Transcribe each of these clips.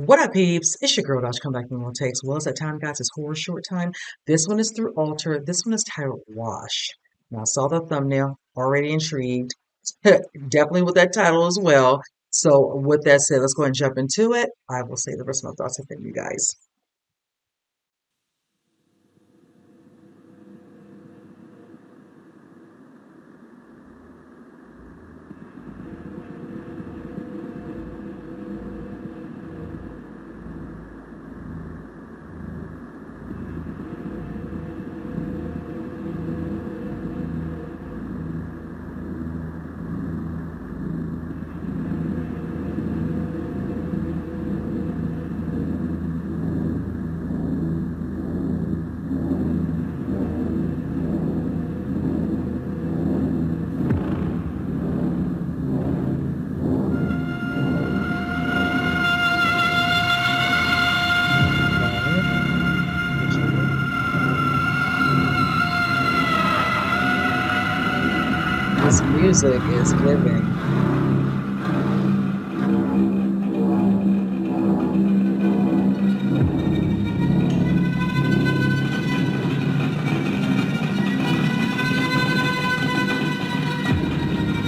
What up, peeps? It's your girl, Dodge. Come back in one takes. Well, it's that time, guys. It's horror short time. This one is through Alter. This one is titled Wash. Now, I saw the thumbnail, already intrigued. Definitely with that title as well. So, with that said, let's go ahead and jump into it. I will say the rest of my thoughts within you guys. This music is living.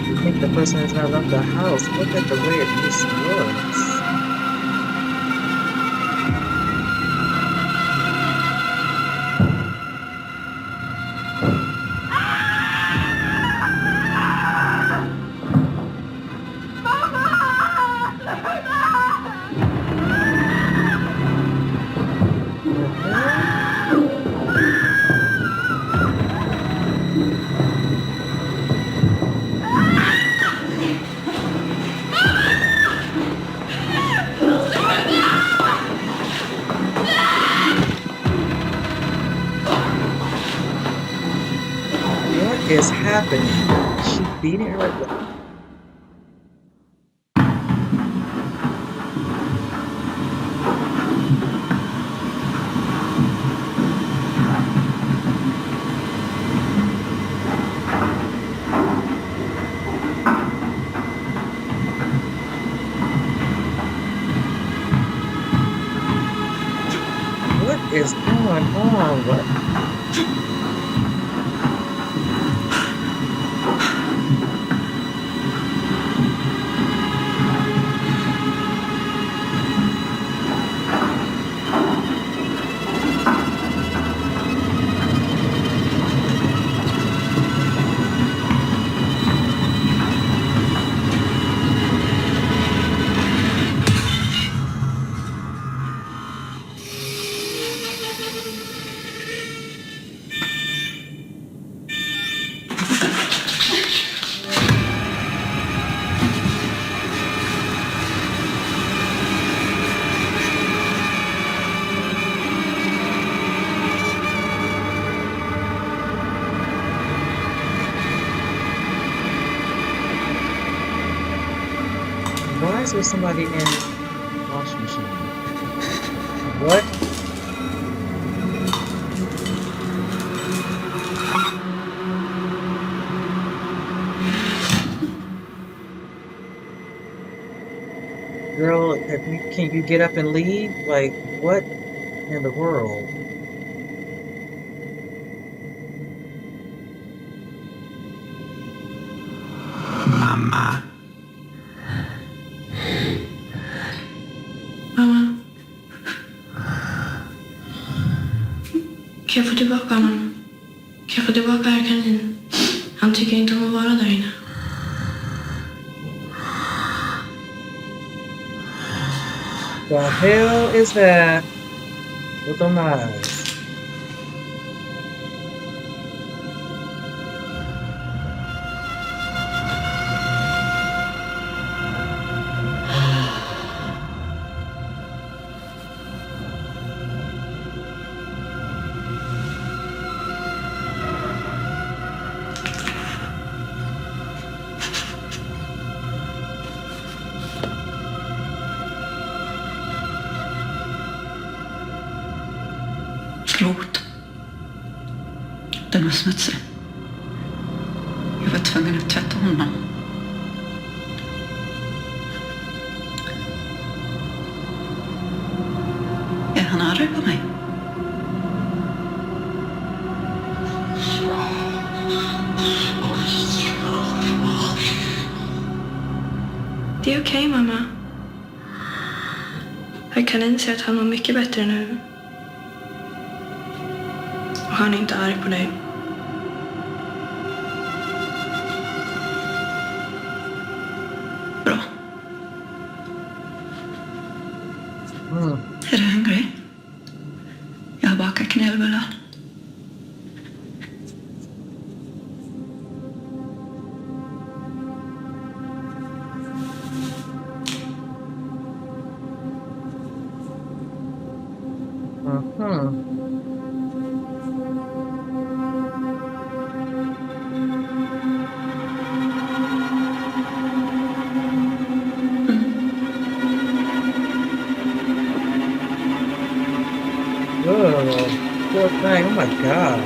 I think the person has not left the house. Look at the way this looks. What is happening? She beating her with what is going on? Why is there somebody in the washing machine? What? Girl, can you get up and leave? Like, what in the world? Mamma. Mamma. Kan jag få tillbaka honom? Kan jag få tillbaka herr kanin? Han tycker inte om att vara där inne. The hell is that with them eyes? Förlåt. Den var smutsig. Jag var tvungen att tvätta honom. han arg på mig? Det är okej, mamma. Jag kan inse att han mår mycket bättre nu. Och han är inte arg på dig. Bra. Är du hungrig? Jag har bakat knällbullar. Mhm. Oh, poor thing. Oh my God.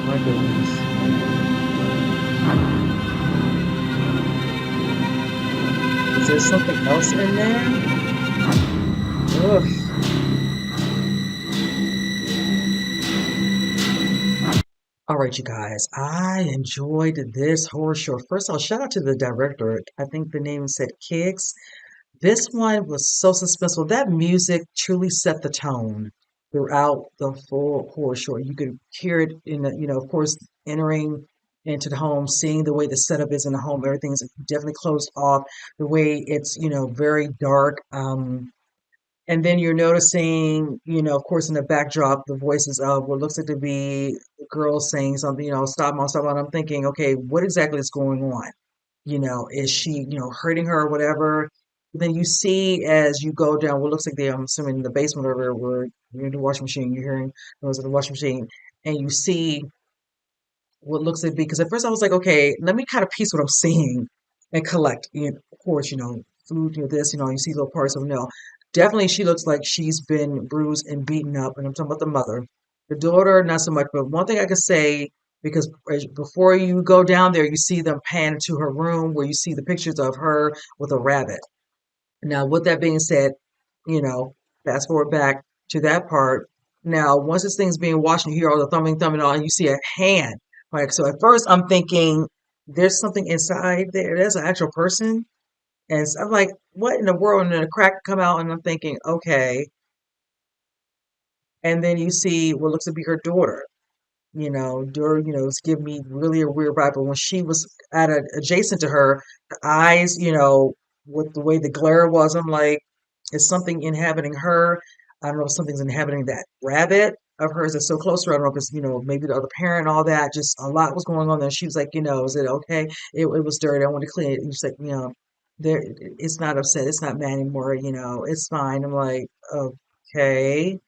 My goodness. Is there something else in there? Ugh. All right, you guys. I enjoyed this horror show. First of all, shout out to the director. I think the name said Kiggs. This one was so suspenseful. That music truly set the tone throughout the full horror show. You could hear it in the, of course, entering into the home, seeing the way the setup is in the home. Everything's definitely closed off. The way it's, very dark. And then you're noticing, of course, in the backdrop, the voices of what looks like to be the girl saying something, stop, mom, stop. And I'm thinking, okay, what exactly is going on? Is she, hurting her or whatever? Then you see as you go down what looks like I'm assuming in the basement over where you're in the washing machine, you're hearing those in the washing machine, and you see what looks like because at first I was like, okay, let me kind of piece what I'm seeing and collect. Of course, food, this, you see little parts of no. Definitely she looks like she's been bruised and beaten up, and I'm talking about the mother. The daughter, not so much, but one thing I could say, because before you go down there, you see them pan to her room where you see the pictures of her with a rabbit. Now, with that being said, you know, fast forward back to that part. Now, once this thing's being watched, you hear all the thumbing, all, and you see a hand. Right. So at first, I'm thinking there's something inside there. There's an actual person, and so I'm like, what in the world? And then a crack come out, and I'm thinking, okay. And then you see what looks to be her daughter. It's giving me really a weird vibe. But when she was adjacent to her, the eyes, with the way the glare was, I'm like, is something inhabiting her? I don't know if something's inhabiting that rabbit of hers that's so close to her. I don't know if it's, maybe the other parent, all that. Just a lot was going on there. She was like, is it okay? It was dirty. I want to clean it. And she's like, there, it's not upset. It's not mad anymore. It's fine. I'm like, okay.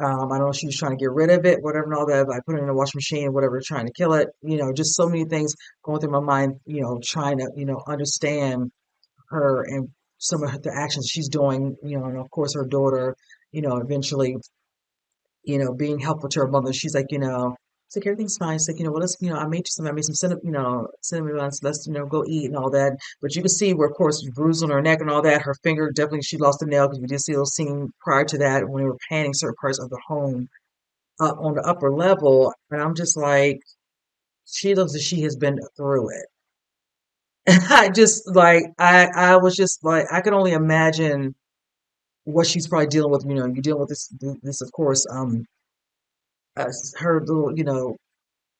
I don't know if she was trying to get rid of it, whatever, and all that, by putting it in a washing machine, whatever, trying to kill it. Just so many things going through my mind, trying to, understand her and some of the actions she's doing, and of course her daughter, eventually, being helpful to her mother. She's like, it's like everything's fine. It's like, well, let's, I made you some, I made some cinnamon, cinnamon runs. Let's, go eat and all that. But you can see where, of course, bruise on her neck and all that. Her finger definitely, she lost a nail because we did see those scene prior to that when they were panning certain parts of the home up on the upper level. And I'm just like, she looks like she has been through it. And I just like, I was just like, I can only imagine what she's probably dealing with. You're dealing with this, of course, her little,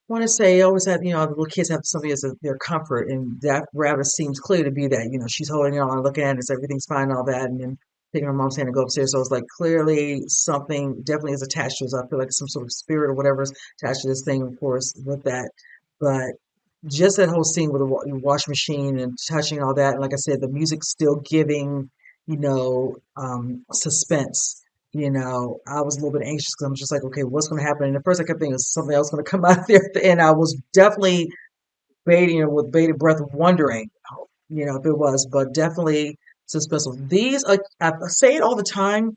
want to say always have, the little kids have something as their comfort, and that rather seems clear to be that, she's holding it on, looking at it, so everything's fine, and all that, and then taking her mom's hand to go upstairs. So it's like clearly something definitely is attached to us. I feel like some sort of spirit or whatever is attached to this thing, of course, with that. But just that whole scene with the wash machine and touching all that, and like I said, the music still giving, suspense. I was a little bit anxious because I'm just like, okay, what's going to happen? And at first, I kept thinking something else going to come out there, and I was definitely with bated breath, wondering, if it was, but definitely suspenseful. These are, I say it all the time,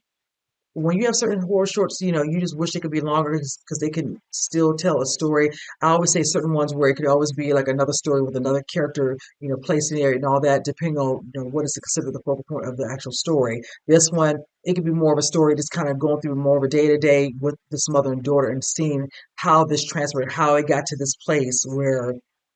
when you have certain horror shorts, you just wish they could be longer because they can still tell a story. I always say certain ones where it could always be like another story with another character, placed in there and all that, depending on what is considered the focal point of the actual story. This one, it could be more of a story, just kind of going through more of a day to day with this mother and daughter and seeing how this transferred, how it got to this place where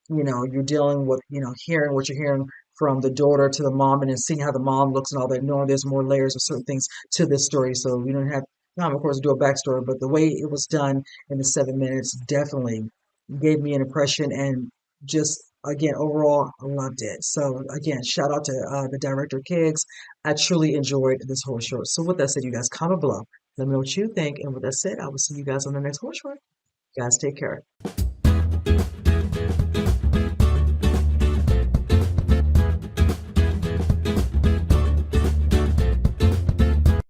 you're dealing with hearing what you're hearing from the daughter to the mom, and then seeing how the mom looks and all that, knowing there's more layers of certain things to this story. So we don't have time, of course, to do a backstory, but the way it was done in the 7 minutes definitely gave me an impression, and just again, overall, I loved it. So again, shout out to the director Kiggs. I truly enjoyed this horror short. So with that said, you guys comment below. Let me know what you think. And with that said, I will see you guys on the next horror short. You guys take care.